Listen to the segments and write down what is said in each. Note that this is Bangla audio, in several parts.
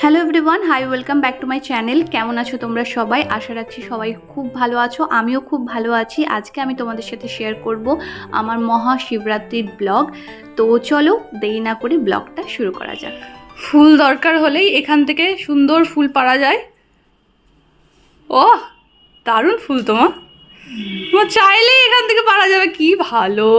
Hello everyone, hi welcome back to my channel. কেমন আছো তোমরা সবাই? আশা রাখছি সবাই খুব ভালো আছো, আমিও খুব ভালো আছি। আজকে আমি তোমাদের সাথে শেয়ার করব আমার মহাশিবরাত্রির ব্লগ। তো চলো দেরি না করে ব্লগটা শুরু করা যাক। ফুল দরকার হলেই এখান থেকে সুন্দর ফুল পাড়া যায়। ও দারুণ ফুল, তোমার চাইলেই এখান থেকে পাড়া যাবে, কি ভালো।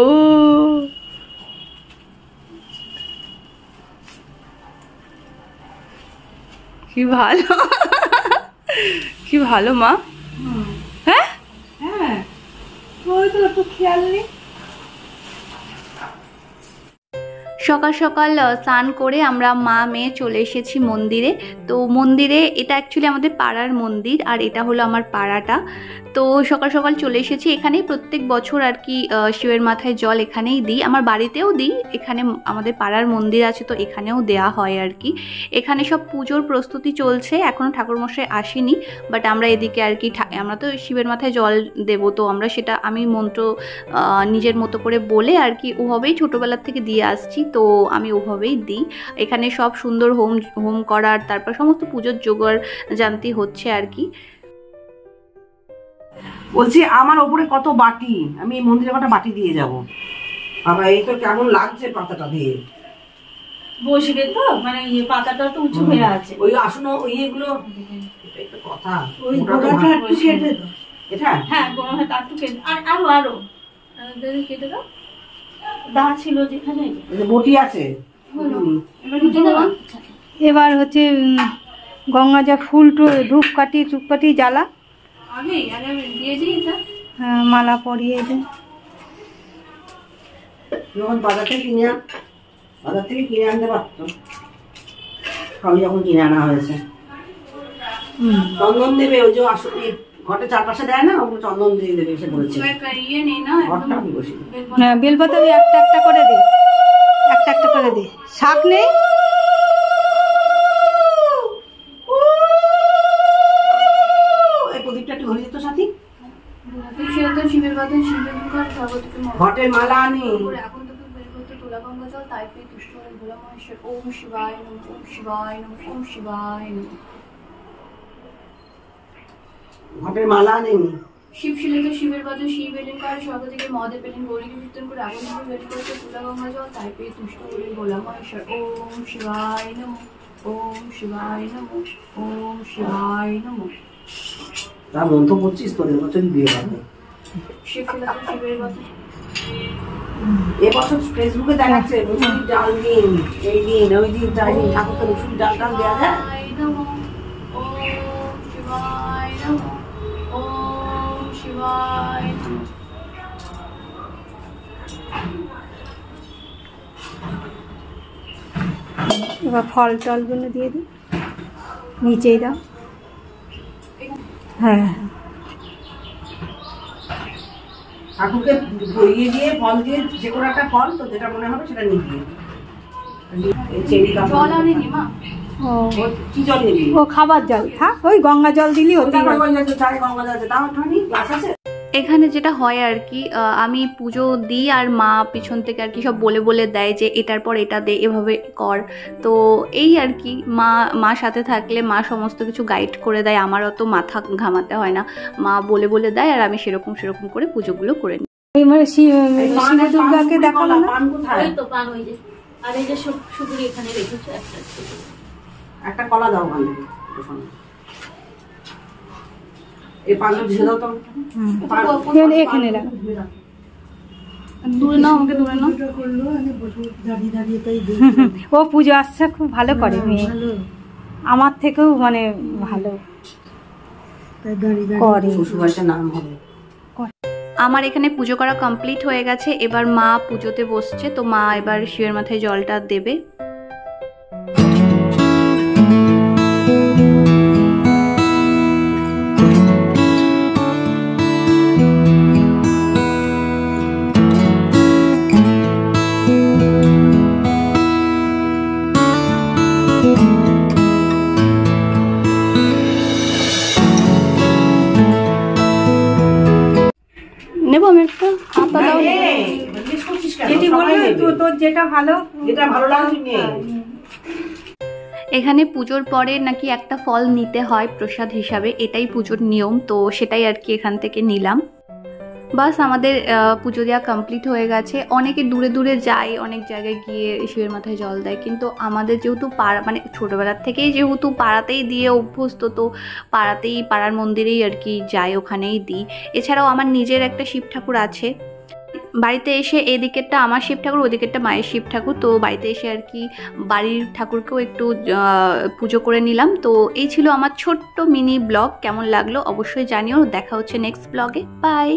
কি ভালো, কি ভালো মা। হ্যাঁ হ্যাঁ, ওই তো একটু খেয়াল নেই। সকাল সকাল স্নান করে আমরা মা মেয়ে চলে এসেছি মন্দিরে। তো মন্দিরে, এটা অ্যাকচুয়ালি আমাদের পাড়ার মন্দির আর এটা হলো আমার পাড়াটা। তো সকাল সকাল চলে এসেছি। এখানেই প্রত্যেক বছর আর কি শিবের মাথায় জল এখানেই দিই, আমার বাড়িতেও দিই, এখানে আমাদের পাড়ার মন্দির আছে তো এখানেও দেয়া হয় আর কি। এখানে সব পুজোর প্রস্তুতি চলছে, এখনও ঠাকুরমশাই আসেনি, বাট আমরা এদিকে আর কি আমরা তো শিবের মাথায় জল দেবো, তো আমরা সেটা আমি মন্ত্র নিজের মতো করে বলে আর কি ওভাবেই ছোটোবেলার থেকে দিয়ে আসছি, তো আমি ওভাবেই দিই। এখানে সব সুন্দর হোম করার, তারপর সমস্ত পুজোর জোগাড় জানতি হচ্ছে আর কি। বলছি আমার ওপরে কত বাটি, আমি এই মন্দিরে কটা বাটি দিয়ে যাব। বাবা এই তো কেমন লাগছে পাতাটা দিয়ে বসবে তো, মানে এই পাতাটা তো উঁচু হয়ে আছে। ওই আসুন ওই এগুলো, এটাই তো কথা। ওই গোড়াটা একটু কেটে দাও। এটা হ্যাঁ, গোড়াটা একটু কেটে, আর আরো কেটে দাও। দা ছিল যেখানে, বটি আছে। এবার হচ্ছে গঙ্গা যা ফুল ধূপকাঠি জ্বালা দিয়ে দিই এটা। হ্যাঁ, মালা পরিয়ে দিই। যখন বাজার থেকে কিনে আনতে পারতো, সবই যখন কিনে আনা হয়েছে। চন্দন দেবে, ওই যে আসলে ঘটে চারপাশে দেয় না, ওগুলো চন্দন দিয়ে দেবে এসে বলেছে। হ্যাঁ, বেলপাতা একটা একটা করে দে, একটা একটা করে দে। শাক নেই? ঘটের মালা আনি। ওম শিবায় নমঃ, ওম শিবায় নমঃ, ওম শিবায় নমঃ। ঘটের মালা আনি। শিব শিলিত শিবের বাদে শিব এলেন কার স্বর্গ থেকে মহাদেব পেলেন, গৌরীকে কীর্তন করে আগুন থেকে বের করেছে তুলা গঙ্গা জল, তাই পেয়ে তুষ্ট হলেন ভোলা মহেশ্বর। ওম শিবায় নমঃ, ওম শিবায় নমঃ, ওম শিবায় নমঃ। তা মন্ত্র পড়ছিস তোদের বছরই বিয়ে হবে। শিব শিলিত শিবের বাদে এবছর ফেসবুকে দেখাচ্ছে মুসুরির ডাল দিন, এই দিন ওই দিন তাই দিন, ঠাকুর তো মুসুরির ডাল দেওয়া যায়। ওম শিবায় নমঃ, ওম শিবায় নমঃ। এবার ফল টলগুলো দিয়ে দিই, নিচেই দাও। হ্যাঁ, ঠাকুরকে ধরিয়ে দিয়ে ফল দিয়ে যে কোনো একটা ফল তো যেটা মনে হবে সেটা নিয়ে দিয়ে জল আনেনি মা। কি জল নিবি? ও খাবার জল থাক, ওই গঙ্গা জল দিলি হতে। এখানে যেটা হয় আর কি, আমি পুজো দিই আর মা পিছন থেকে আর কি সব বলে বলে দেয় যে এটার পর এটা দে, এভাবে কর। তো এই আর কি, মা সাথে থাকলে মা সমস্ত কিছু গাইড করে দেয়, আমার অত মাথা ঘামাতে হয় না, মা বলে বলে দেয় আর আমি সেরকম করে পুজোগুলো করে নিই। শিব দুর্গাকে দেখালো না? ওই তো পান, ওই যে, আর এই যে সুপুরি এখানে রেখেছো একটা কলা দাও ওখানে, এই পানটা ঝেড়ে দাও তো। এখানে লাগা দূরে নাও, আমাকে দূরে নাও। ও পুজো আসছে খুব ভালো করে মেয়ে, আমার থেকেও মানে ভালো করে। শ্বশুরবাড়িতে নাম হবে। আমার এখানে পুজো করা কমপ্লিট হয়ে গেছে, এবার মা পুজোতে বসছে, তো মা এবার শিবের মাথায় জলটা দেবে। নেবো আমি একটা হাতা দাও। যেটি বলে তোর যেটা ভালো লাগে। এখানে পুজোর পরে নাকি একটা ফল নিতে হয় প্রসাদ হিসাবে, এটাই পুজোর নিয়ম, তো সেটাই আর কি এখান থেকে নিলাম। বাস আমাদের পুজো দেওয়া কমপ্লিট হয়ে গেছে। অনেকে দূরে দূরে যায়, অনেক জায়গায় গিয়ে শিবের মাথায় জল দেয়, কিন্তু আমাদের যেহেতু পাড়া মানে ছোটোবেলার থেকেই যেহেতু পাড়াতেই দিয়ে অভ্যস্ত, তো পাড়াতেই পাড়ার মন্দিরেই আর কি যাই, ওখানেই দিই। এছাড়াও আমার নিজের একটা শিব ঠাকুর আছে, বাড়িতে এসে এদিকেরটা আমার শিব ঠাকুর, ওদিকেরটা মায়ের শিব ঠাকুর, তো বাড়িতে এসে আর কি বাড়ির ঠাকুরকেও একটু পুজো করে নিলাম। তো এই ছিল আমার ছোট্ট মিনি ব্লগ। কেমন লাগলো অবশ্যই জানিও। দেখা হচ্ছে নেক্সট ব্লগে। বাই।